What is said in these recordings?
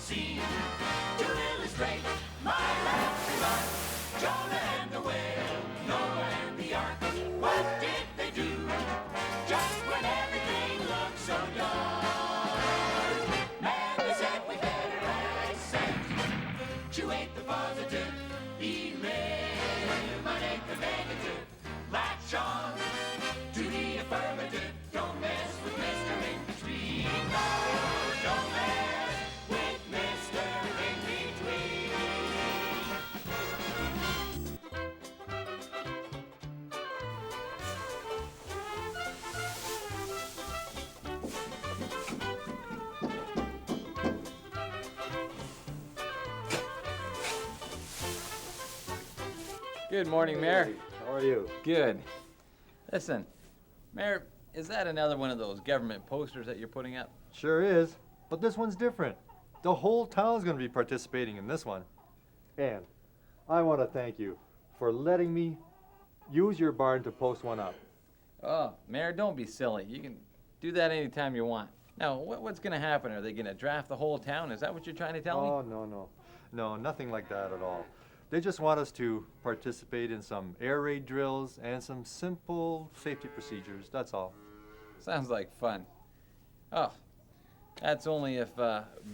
sea. To illustrate my last remark, Jonah and the whale, Noah and the ark, what did they do just when everything looked so dark? Man, they said we better accept to ain't the positive, eliminate the negative, latch on to the affirmative, don't mess with Mr. In-Between. No, don't mess with Mr. In-Between. Good morning, Mayor. How are you? Good. Listen, Mayor, is that another one of those government posters that you're putting up? Sure is, but this one's different. The whole town's going to be participating in this one. And I want to thank you for letting me use your barn to post one up. Oh, Mayor, don't be silly. You can do that anytime you want. Now, what's going to happen? Are they going to draft the whole town? Is that what you're trying to tell me? Oh, no. No, nothing like that at all. They just want us to participate in some air raid drills and some simple safety procedures, that's all. Sounds like fun. Oh, that's only if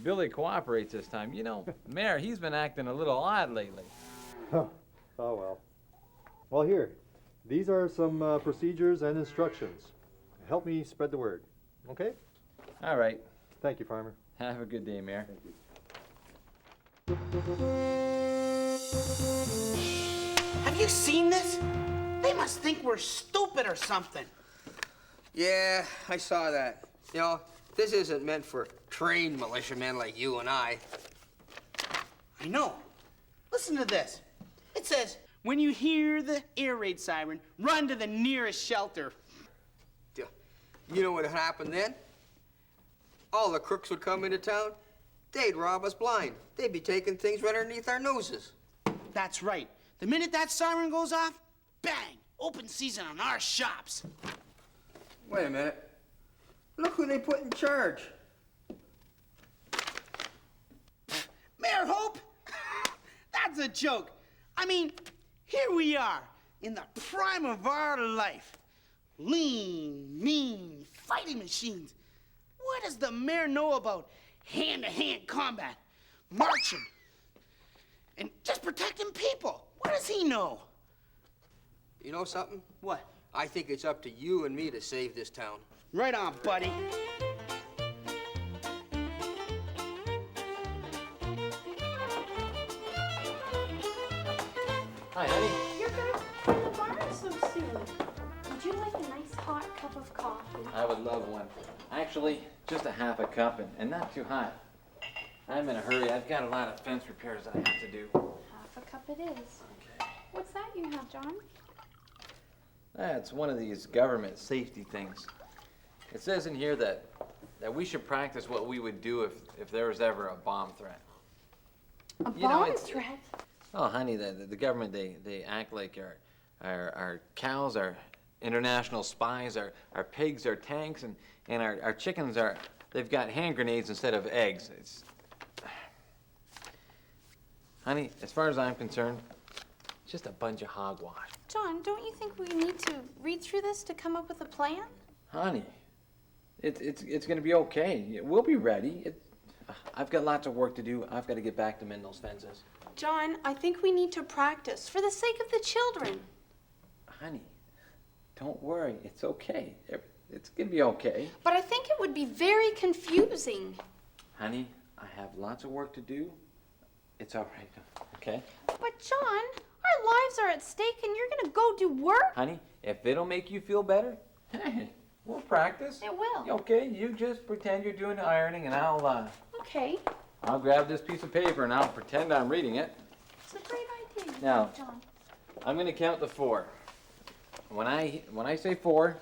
Billy cooperates this time. You know, Mayor, he's been acting a little odd lately. Oh, well. Well, here, these are some procedures and instructions. Help me spread the word, okay? All right. Thank you, Farmer. Have a good day, Mayor. Thank you. Have you seen this? They must think we're stupid or something. Yeah, I saw that. You know, this isn't meant for trained militiamen like you and I. I know. Listen to this. It says, when you hear the air raid siren, run to the nearest shelter. You know what would happen then? All the crooks would come into town. They'd rob us blind. They'd be taking things right underneath our noses. That's right. The minute that siren goes off, bang, open season on our shops. Wait a minute. Look who they put in charge. Mayor Hope? That's a joke. I mean, here we are, in the prime of our life. Lean, mean, fighting machines. What does the mayor know about hand-to-hand combat, marching, and just protecting people? What does he know? You know something? What? I think it's up to you and me to save this town. Right on, buddy. Hi, honey. You're gonna clean the barn so soon. Would you like a nice hot cup of coffee? I would love one. Actually, just a half a cup and not too hot. I'm in a hurry. I've got a lot of fence repairs that I have to do. Half a cup it is. Okay. What's that you have, John? It's one of these government safety things. It says in here that we should practice what we would do if there was ever a bomb threat. A You know, bomb it's- threat? Oh, honey, the government, they act like our cows are international spies, our pigs are tanks, and our chickens they've got hand grenades instead of eggs. Honey, as far as I'm concerned, it's just a bunch of hogwash. John, don't you think we need to read through this to come up with a plan? Honey, it's going to be okay. We'll be ready. I've got lots of work to do. I've got to get back to mend those fences. John, I think we need to practice for the sake of the children. Honey, don't worry. It's okay. It's going to be okay. But I think it would be very confusing. Honey, I have lots of work to do. It's all right, okay? But John, our lives are at stake and you're gonna go do work? Honey, if it'll make you feel better, hey, we'll practice. It will. Okay, you just pretend you're doing the ironing and I'll Okay, grab this piece of paper and I'll pretend I'm reading it. it's a great idea. Now, John. I'm gonna count to 4. When I say 4,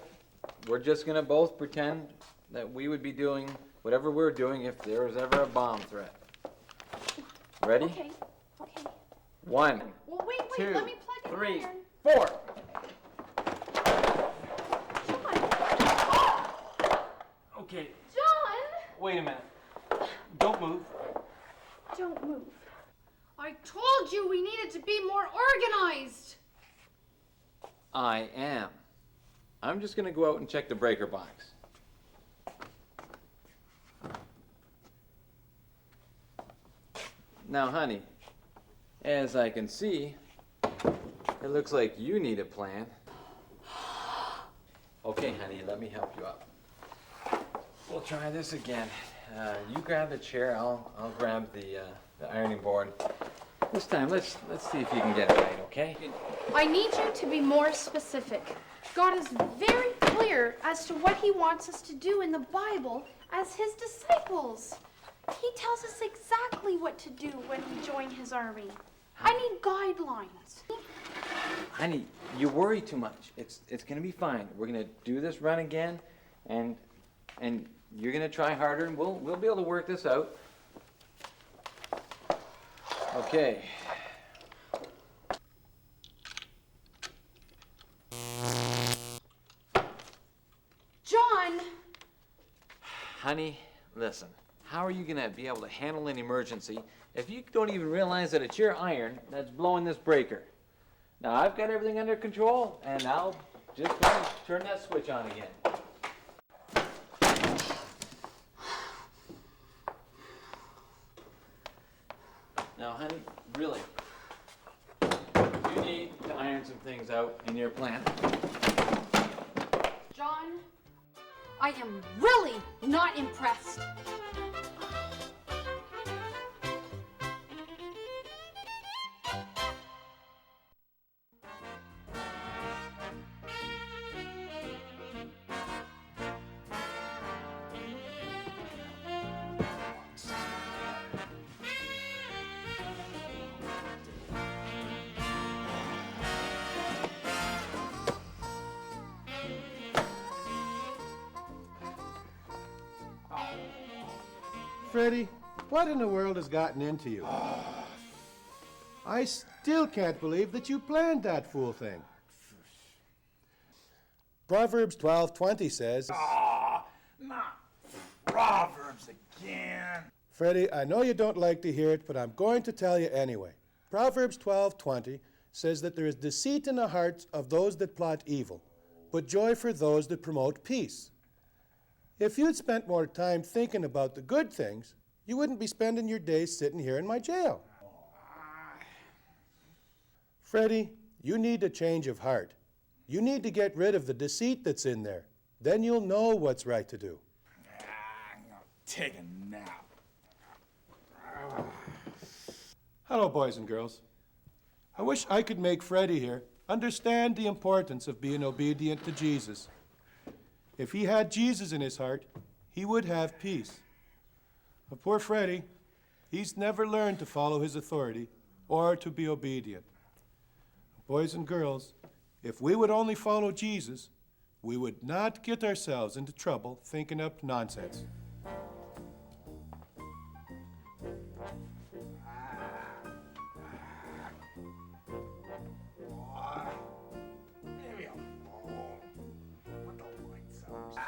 we're just gonna both pretend that we would be doing whatever we're doing if there was ever a bomb threat. Ready? Okay. 1, Well, wait, 2, let me plug in 3, iron. 4. John! Okay, John! wait a minute. Don't move. Don't move. I told you we needed to be more organized. I am. I'm just gonna go out and check the breaker box. Now, honey, as I can see, it looks like you need a plan. Okay, honey, let me help you out. We'll try this again. You grab the chair, I'll grab the ironing board. This time, let's see if you can get it right, okay? I need you to be more specific. God is very clear as to what he wants us to do in the Bible as his disciples. He tells us exactly what to do when we join his army. I need guidelines. Honey, you worry too much. It's gonna be fine. We're gonna do this run again, and you're gonna try harder, and we'll be able to work this out. Okay. John! Honey, listen. How are you gonna be able to handle an emergency if you don't even realize that it's your iron that's blowing this breaker? Now, I've got everything under control, and I'll just go and turn that switch on again. Now, honey, really, you need to iron some things out in your plan. John, I am really not impressed. Freddie, what in the world has gotten into you? I still can't believe that you planned that fool thing. Proverbs 12:20 says... Not Proverbs again. Freddie, I know you don't like to hear it, but I'm going to tell you anyway. Proverbs 12:20 says that there is deceit in the hearts of those that plot evil, but joy for those that promote peace. If you'd spent more time thinking about the good things, you wouldn't be spending your days sitting here in my jail. Freddie, you need a change of heart. You need to get rid of the deceit that's in there. Then you'll know what's right to do. I'm gonna take a nap. Hello, boys and girls. I wish I could make Freddie here understand the importance of being obedient to Jesus. If he had Jesus in his heart, he would have peace. But poor Freddie, he's never learned to follow his authority or to be obedient. Boys and girls, if we would only follow Jesus, we would not get ourselves into trouble thinking up nonsense. Maybe I'll put the lights out.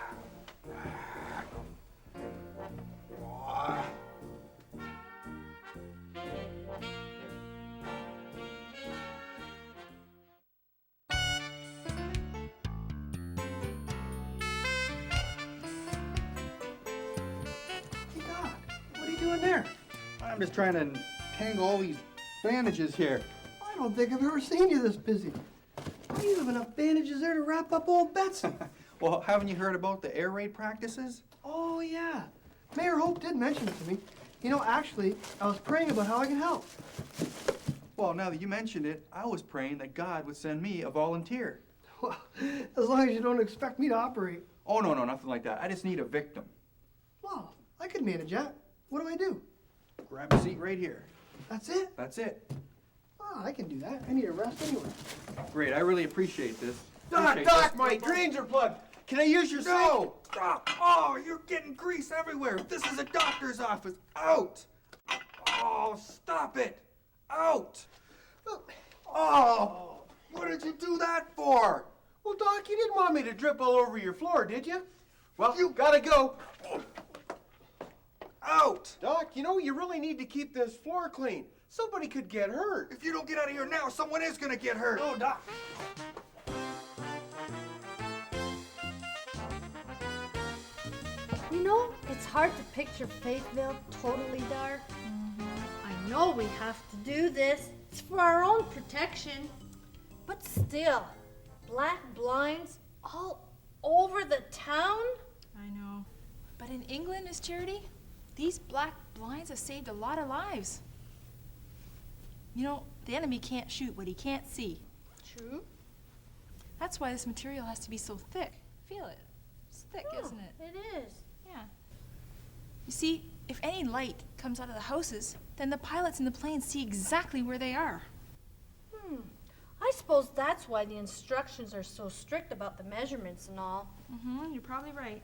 Hey, Doc, what are you doing there? I'm just trying to tangle all these bandages here. I don't think I've ever seen you this busy. You have enough bandages there to wrap up old Betsy. Well, haven't you heard about the air raid practices? Oh, yeah. Mayor Hope did mention it to me. You know, actually, I was praying about how I can help. Well, now that you mentioned it, I was praying that God would send me a volunteer. Well, as long as you don't expect me to operate. Oh, no, nothing like that. I just need a victim. Well, I could manage that. What do I do? Grab a seat right here. That's it? That's it. Oh, I can do that. I need a rest anyway. Great, I really appreciate this. Doc, my drains are plugged. Can I use your sink? No! Stop! Oh, you're getting grease everywhere. This is a doctor's office. Out! Oh, stop it! Out! Oh, what did you do that for? Well, Doc, you didn't want me to drip all over your floor, did you? Well, you gotta go. Out! out! Doc, you know, you really need to keep this floor clean. Somebody could get hurt. If you don't get out of here now, someone is gonna get hurt. No, Doc. You know, it's hard to picture Faithville totally dark. I know we have to do this. It's for our own protection. But still, black blinds all over the town? I know. But in England, Miss Charity, these black blinds have saved a lot of lives. You know, the enemy can't shoot what he can't see. True. That's why this material has to be so thick. Feel it. It's thick, isn't it? It is. Yeah. You see, if any light comes out of the houses, then the pilots in the planes see exactly where they are. I suppose that's why the instructions are so strict about the measurements and all. You're probably right.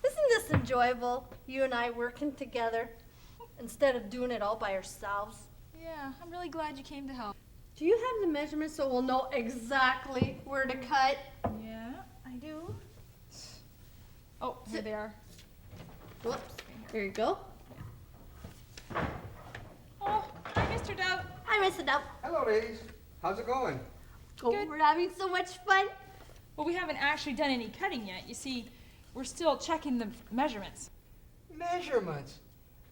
Isn't this enjoyable? You and I working together instead of doing it all by ourselves. Yeah, I'm really glad you came to help. Do you have the measurements so we'll know exactly where to cut? Yeah, I do. Oh, here they are. Whoops. Here you go. Oh, hi, Mr. Dove. Hi, Mr. Dove. Hello, ladies. How's it going? Oh, Good. we're having so much fun. Well, we haven't actually done any cutting yet. You see, we're still checking the measurements. Measurements.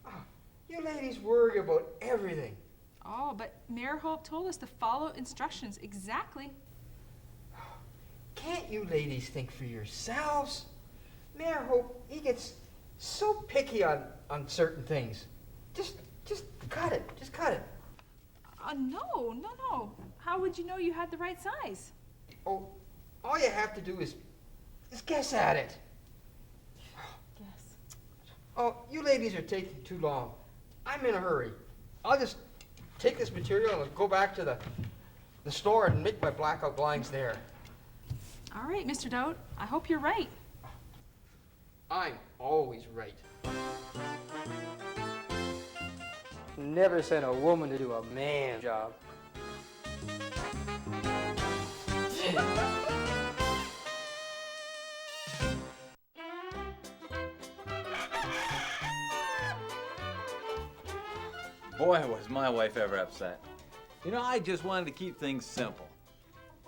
Oh, you ladies worry about everything. Oh, but Mayor Hope told us to follow instructions exactly. Can't you ladies think for yourselves? Mayor Hope, he gets so picky on certain things. Just cut it. Just cut it. No. How would you know you had the right size? Oh, all you have to do is guess at it. Guess. Oh, you ladies are taking too long. I'm in a hurry. I'll just take this material and go back to the store and make my blackout blinds there. All right, Mr. Dowd. I hope you're right. I'm always right. Never send a woman to do a man job. Boy, was my wife ever upset. You know, I just wanted to keep things simple.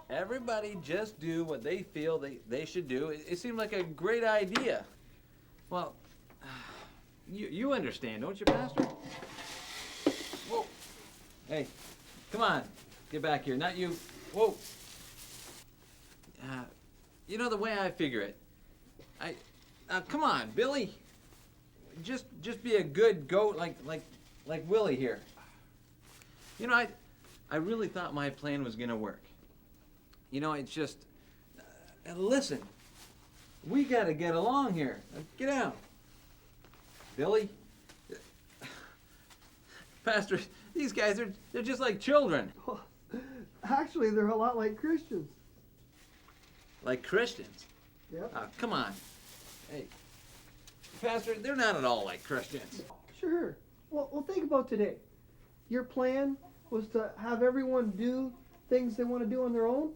Everybody just do what they feel they should do. It seemed like a great idea. Well, you understand, don't you, Pastor? Whoa. Hey, come on. Get back here. Not you. Whoa. You know the way I figure it. Come on, Billy. Just be a good goat like Willie here. You know, I really thought my plan was gonna work. You know, it's just, listen, we gotta get along here. Get out. Billy, Pastor, these guys they're just like children. Well, actually, they're a lot like Christians. Like Christians? Yep. Come on. Hey, Pastor, they're not at all like Christians. Sure. Well, think about today. Your plan was to have everyone do things they want to do on their own.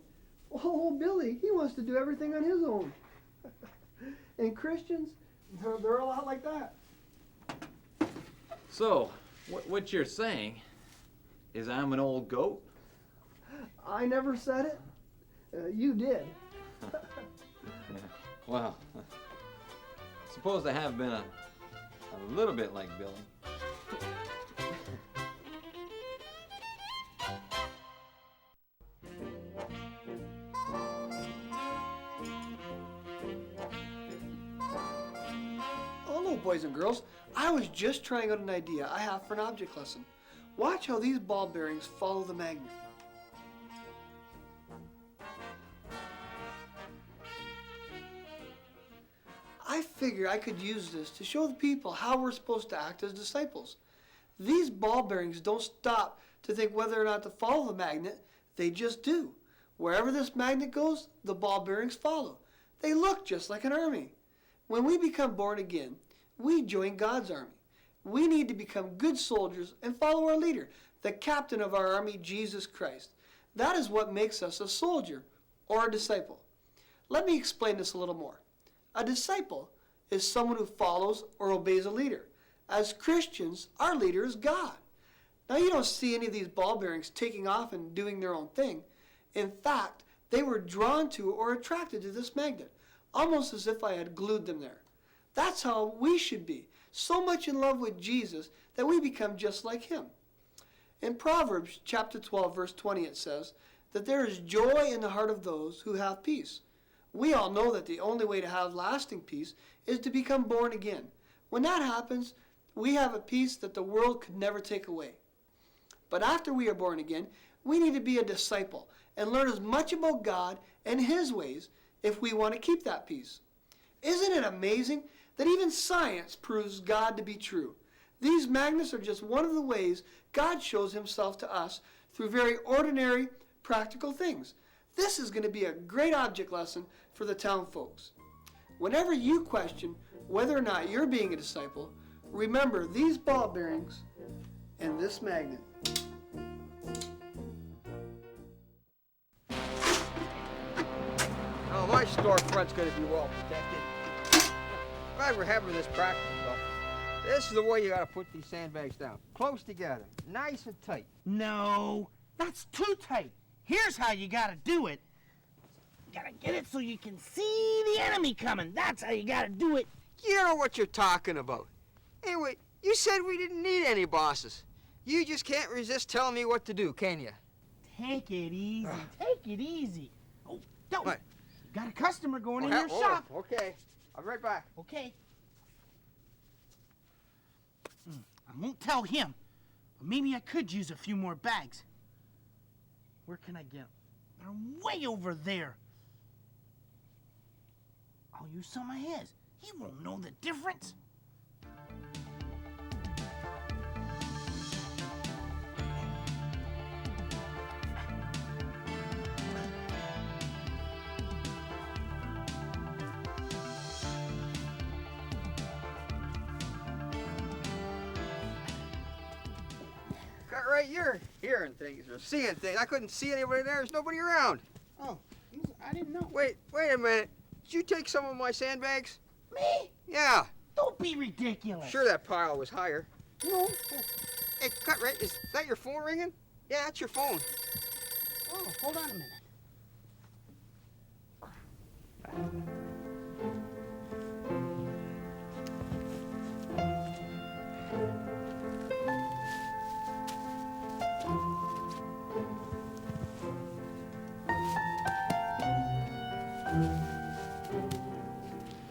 Oh, Billy, he wants to do everything on his own. And Christians, they're a lot like that. So, what you're saying is I'm an old goat? I never said it. You did. Yeah. Well, suppose I have been a little bit like Billy. Hello, boys and girls. I was just trying out an idea I have for an object lesson. Watch how these ball bearings follow the magnet. I figure I could use this to show the people how we're supposed to act as disciples. These ball bearings don't stop to think whether or not to follow the magnet, they just do. Wherever this magnet goes, the ball bearings follow. They look just like an army. When we become born again, we join God's army. We need to become good soldiers and follow our leader, the captain of our army, Jesus Christ. That is what makes us a soldier or a disciple. Let me explain this a little more. A disciple is someone who follows or obeys a leader. As Christians, our leader is God. Now, you don't see any of these ball bearings taking off and doing their own thing. In fact, they were drawn to or attracted to this magnet, almost as if I had glued them there. That's how we should be, so much in love with Jesus that we become just like him. In Proverbs chapter 12, verse 20, it says that there is joy in the heart of those who have peace. We all know that the only way to have lasting peace is to become born again. When that happens, we have a peace that the world could never take away. But after we are born again, we need to be a disciple and learn as much about God and his ways if we want to keep that peace. Isn't it amazing that even science proves God to be true? These magnets are just one of the ways God shows himself to us through very ordinary, practical things. This is going to be a great object lesson for the town folks. Whenever you question whether or not you're being a disciple, remember these ball bearings and this magnet. Oh, my storefront's gonna be well protected. Glad we're having this practice, though. This is the way you gotta put these sandbags down. Close together, nice and tight. No, that's too tight. Here's how you gotta do it. You gotta get it so you can see the enemy coming. That's how you gotta do it. You know what you're talking about. Anyway, you said we didn't need any bosses. You just can't resist telling me what to do, can you? Take it easy. Take it easy. Oh, don't. What? Got a customer going in your shop. Okay, I'll be right back. Okay. I won't tell him, but maybe I could use a few more bags. Where can I get them? They're way over there. I'll use some of his. He won't know the difference. Got right, you're hearing things or seeing things. I couldn't see anybody there. There's nobody around. Oh, I didn't know. Wait a minute. Did you take some of my sandbags? Me? Yeah. Don't be ridiculous. Sure that pile was higher. No. Hey, Cutright, is that your phone ringing? Yeah, that's your phone. Oh, hold on a minute.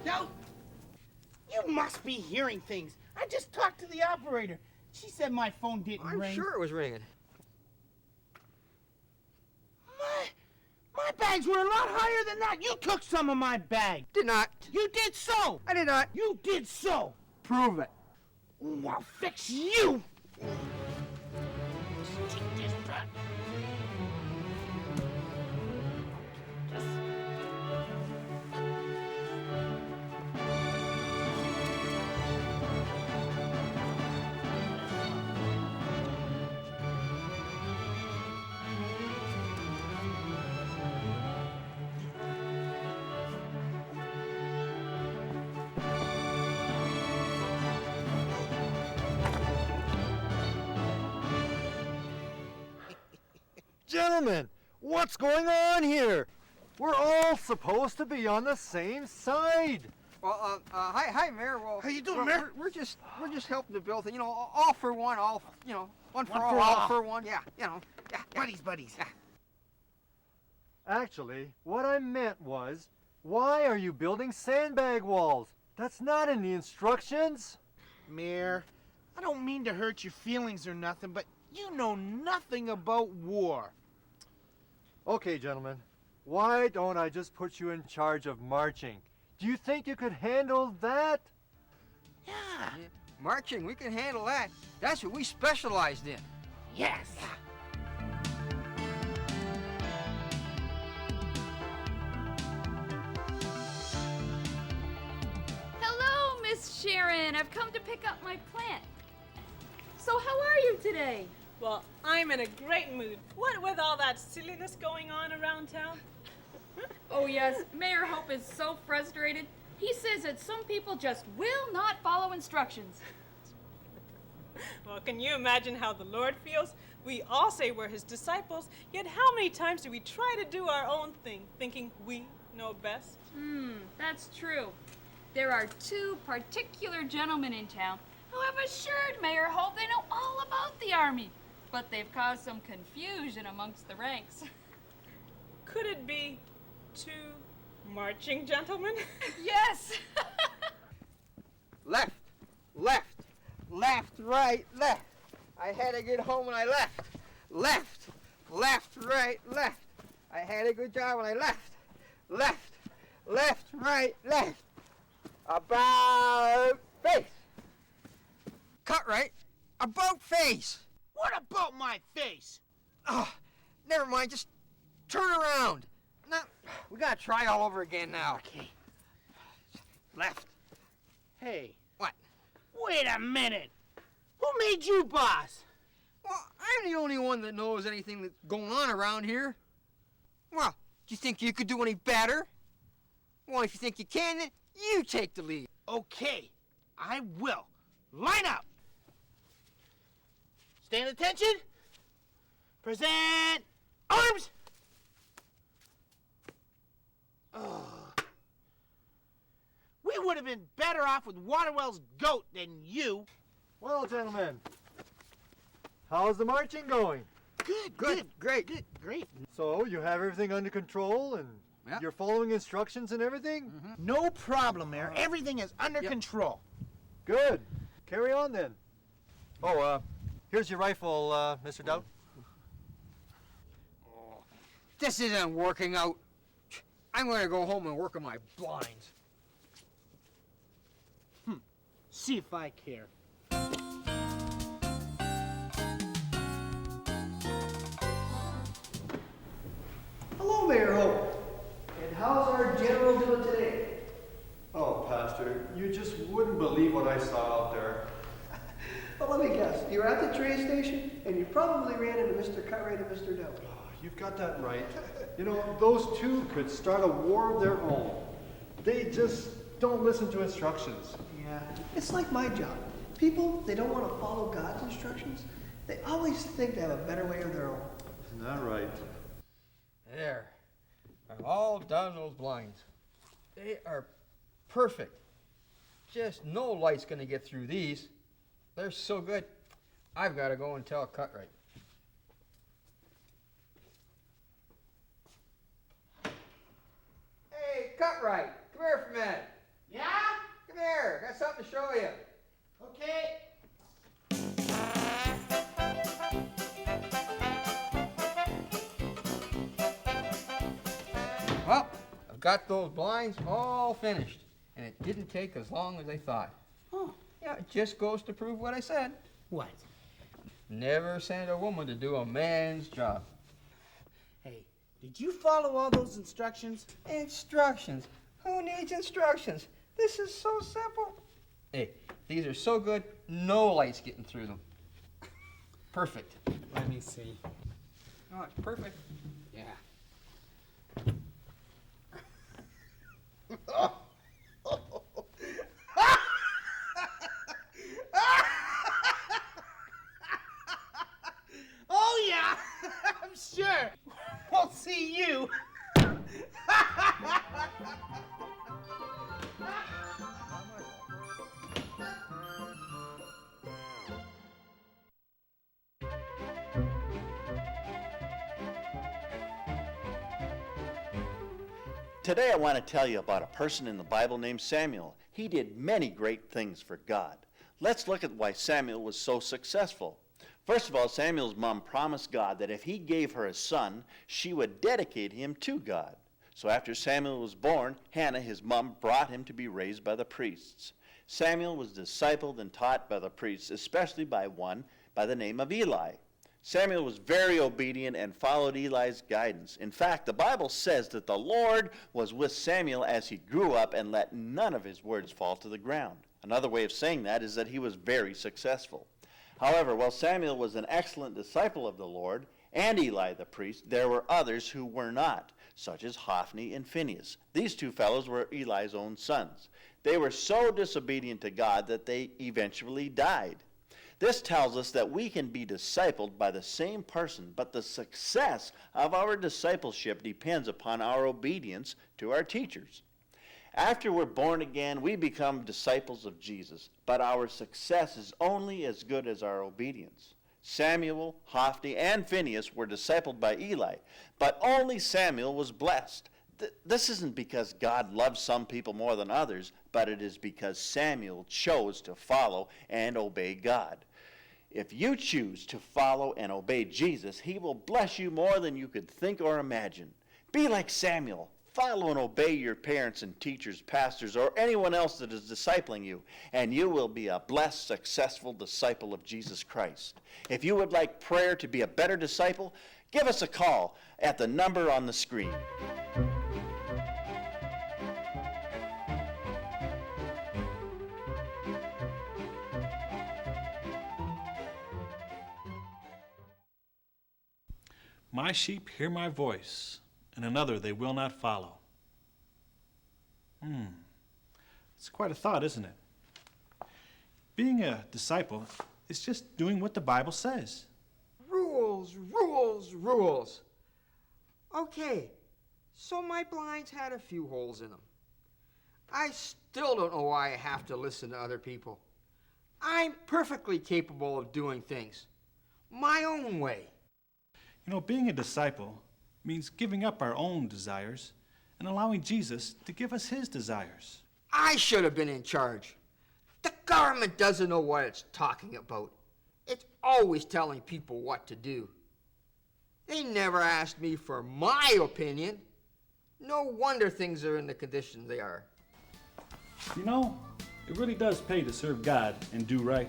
No, you must be hearing things. I just talked to the operator. She said my phone didn't ring. I'm sure it was ringing. My bags were a lot higher than that. You took some of my bag. Did not. You did so. I did not. You did so. Prove it. Ooh, I'll fix you. Take this back. Gentlemen, what's going on here? We're all supposed to be on the same side. Well, hi, Mayor. Well, How you doing, Mayor? We're just helping to build, all for one, one for all for one. Yeah, yeah. Buddies. Yeah. Actually, what I meant was, why are you building sandbag walls? That's not in the instructions. Mayor, I don't mean to hurt your feelings or nothing, but you know nothing about war. Okay, gentlemen, why don't I just put you in charge of marching? Do you think you could handle that? Yeah. Marching, we can handle that. That's what we specialized in. Yes. Hello, Miss Sharon. I've come to pick up my plant. So how are you today? Well, I'm in a great mood. What with all that silliness going on around town? Oh yes, Mayor Hope is so frustrated. He says that some people just will not follow instructions. Well, can you imagine how the Lord feels? We all say we're his disciples, yet how many times do we try to do our own thing, thinking we know best? That's true. There are two particular gentlemen in town who have assured Mayor Hope they know all about the Army, but they've caused some confusion amongst the ranks. Could it be two marching gentlemen? Yes! Left, left, left, right, left. I had a good home when I left. Left, left, right, left. I had a good job when I left. Left, left, right, left. About face. Cut right. About face. What about my face? Oh, never mind. Just turn around. Now, we gotta try all over again now. Okay. Left. Hey. What? Wait a minute. Who made you boss? Well, I'm the only one that knows anything that's going on around here. Well, do you think you could do any better? Well, if you think you can, then you take the lead. Okay, I will. Line up. Stand attention. Present arms. Oh. We would have been better off with Waterwell's goat than you. Well, gentlemen, how's the marching going? Good, great. Good, great. So, you have everything under control and you're following instructions and everything? No problem, Mayor. Everything is under control. Good. Carry on then. Oh, here's your rifle, Mr. Doubt. This isn't working out. I'm gonna go home and work on my blinds. See if I care. Hello, Mayor Hope. And how's our general doing today? Oh, Pastor, you just wouldn't believe what I saw out there. Well, let me guess. You were at the train station, and you probably ran into Mr. Cutright and Mr. Doubt. You've got that right. You know, those two could start a war of their own. They just don't listen to instructions. Yeah, it's like my job. People, they don't want to follow God's instructions. They always think they have a better way of their own. Isn't that right? There. I've all done those blinds. They are perfect. Just no light's gonna get through these. They're so good. I've got to go and tell Cutright. Hey, Cutright, come here for a minute. Yeah? Come here, got something to show you. Okay. Well, I've got those blinds all finished, and it didn't take as long as I thought. Oh. Yeah, it just goes to prove what I said. What? Never send a woman to do a man's job. Hey, did you follow all those instructions? Instructions? Who needs instructions? This is so simple. Hey, these are so good, no light's getting through them. Perfect. Let me see. Oh, it's perfect. Yeah. Oh, yeah, I'm sure. We'll see you. Today I want to tell you about a person in the Bible named Samuel. He did many great things for God. Let's look at why Samuel was so successful. First of all, Samuel's mom promised God that if he gave her a son, she would dedicate him to God. So after Samuel was born, Hannah, his mom, brought him to be raised by the priests. Samuel was discipled and taught by the priests, especially by one by the name of Eli. Samuel was very obedient and followed Eli's guidance. In fact, the Bible says that the Lord was with Samuel as he grew up and let none of his words fall to the ground. Another way of saying that is that he was very successful. However, while Samuel was an excellent disciple of the Lord and Eli the priest, there were others who were not, such as Hophni and Phinehas. These two fellows were Eli's own sons. They were so disobedient to God that they eventually died. This tells us that we can be discipled by the same person, but the success of our discipleship depends upon our obedience to our teachers. After we're born again, we become disciples of Jesus, but our success is only as good as our obedience. Samuel, Hophni, and Phinehas were discipled by Eli, but only Samuel was blessed. This isn't because God loves some people more than others, but it is because Samuel chose to follow and obey God. If you choose to follow and obey Jesus, he will bless you more than you could think or imagine. Be like Samuel. Follow and obey your parents and teachers, pastors, or anyone else that is discipling you, and you will be a blessed, successful disciple of Jesus Christ. If you would like prayer to be a better disciple, give us a call at the number on the screen. My sheep hear my voice, and another they will not follow. It's quite a thought, isn't it? Being a disciple is just doing what the Bible says. Rules, rules, rules. Okay, so my blinds had a few holes in them. I still don't know why I have to listen to other people. I'm perfectly capable of doing things my own way. You know, being a disciple means giving up our own desires and allowing Jesus to give us his desires. I should have been in charge. The government doesn't know what it's talking about. It's always telling people what to do. They never asked me for my opinion. No wonder things are in the condition they are. You know, it really does pay to serve God and do right.